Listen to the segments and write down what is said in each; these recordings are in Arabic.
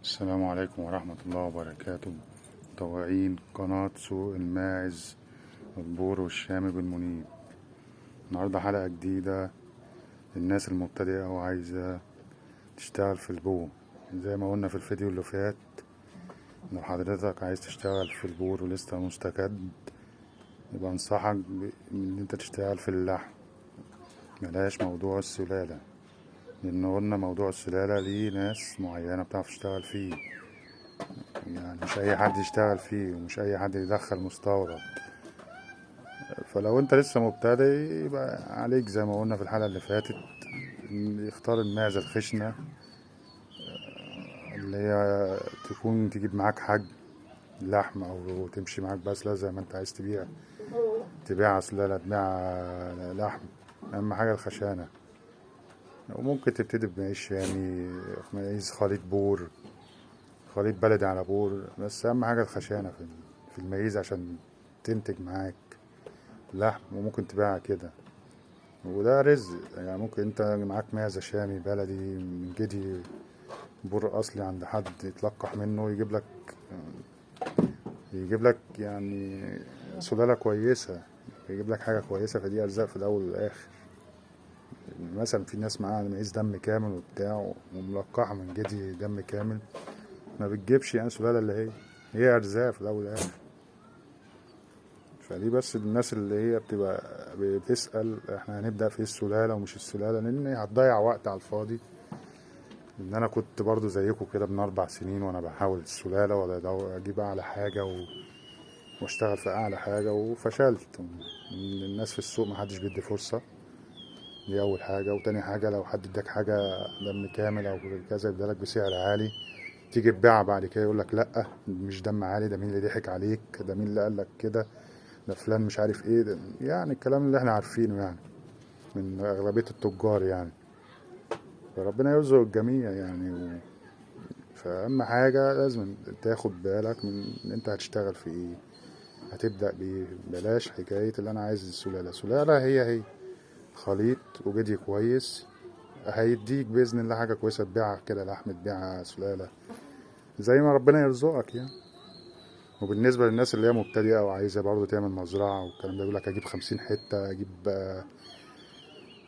السلام عليكم ورحمة الله وبركاته. متابعين قناة سوق الماعز البور والشامي بالمنيب. النهاردة حلقة جديدة للناس المبتدئة وعايزة تشتغل في البور. زي ما قلنا في الفيديو اللي فات، لو حضرتك عايز تشتغل في البور ولسه مستجد يبقى انصحك ان انت تشتغل في اللحم، بلاش موضوع السلالة، لان قلنا موضوع السلالة ليه ناس معينة بتعرف تشتغل فيه، يعني مش اي حد يشتغل فيه ومش اي حد يدخل مستورد. فلو انت لسه مبتدئ يبقى عليك زي ما قلنا في الحلقة اللي فاتت يختار المعزة الخشنة اللي هي تكون تجيب معاك حجم لحم او تمشي معاك بسلة زي ما انت عايز تبيع سلالة تبيع لحم. اهم حاجة الخشانة، وممكن تبتدي بمعيش شامي، معيش خليط بور، خليط بلدي على بور، بس اهم حاجة الخشانة في المعيز عشان تنتج معاك لحم وممكن تبيعها كده. وده رزق، يعني ممكن انت معاك معزة شامي بلدي من جدي بور اصلي عند حد يتلقح منه يجيب لك يعني سلالة كويسة، يجيب لك حاجة كويسة، فدي ارزاق في الاول والاخر. مثلا في ناس معاها معيز دم كامل وبتاع وملقحة من جدي دم كامل، ما بتجيبش يعني سلالة اللي هي ارزاق في الاول والاخر. فدي بس الناس اللي هي بتبقى بتسأل احنا هنبدأ في السلالة ومش السلالة، لان هتضيع وقت على الفاضي. ان انا كنت برضو زيكم كده من 4 سنين وانا بحاول السلالة ولا اجيب اعلى حاجة واشتغل في اعلى حاجة وفشلت. الناس في السوق محدش بيدي فرصة، دي اول حاجة. وتاني حاجة لو حد اداك حاجة دم كامل او كذا ادالك بسعر عالي، تيجي تبيعها بعد كده يقولك لا مش دم عالي، ده مين اللي ضحك عليك، ده مين اللي قالك كده، ده فلان مش عارف ايه ده. يعني الكلام اللي احنا عارفينه يعني من اغلبية التجار يعني. فربنا يرزق الجميع يعني. فأهم حاجة لازم تاخد بالك من ان انت هتشتغل في ايه، هتبدأ بايه. بلاش حكاية اللي انا عايز سلالة هي خليط وجدي كويس هيديك بإذن الله حاجة كويسة تبيعها كده لحم، تبيعها سلالة زي ما ربنا يرزقك يعني. وبالنسبة للناس اللي هي مبتدئة وعايزة برضه تعمل مزرعة والكلام ده، يقولك أجيب 50 حتة، أجيب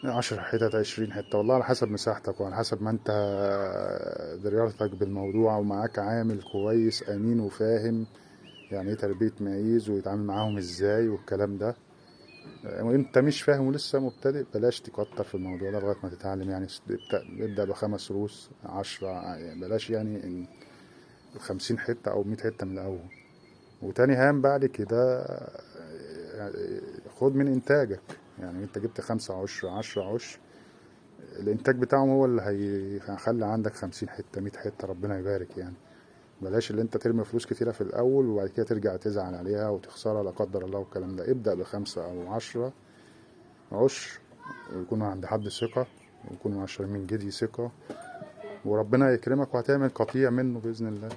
10 حتت، 20 حتة، والله على حسب مساحتك وعلى حسب ما انت دريارتك بالموضوع ومعاك عامل كويس أمين وفاهم يعني ايه تربية معيز ويتعامل معاهم ازاي والكلام ده. وانت مش فاهم ولسه مبتدئ بلاش تكتر في الموضوع ده لغاية ما تتعلم. يعني ابدأ ب5 روس 10، يعني بلاش يعني 50 حتة أو 100 حتة من الأول. وتاني هام بعد كده خد من إنتاجك. يعني انت جبت 5 عشر 10 عشر، الانتاج بتاعهم هو اللي هيخلي عندك 50 حتة 100 حتة، ربنا يبارك يعني. بلاش اللي انت ترمي فلوس كتيرة في الاول وبعد كده ترجع تزعل عليها وتخسرها لا قدر الله والكلام ده. ابدأ ب5 أو 10 عشر، ويكونوا عند حد ثقة، ويكونوا 10 من جدي ثقة، وربنا يكرمك وهتعمل قطيع منه بإذن الله.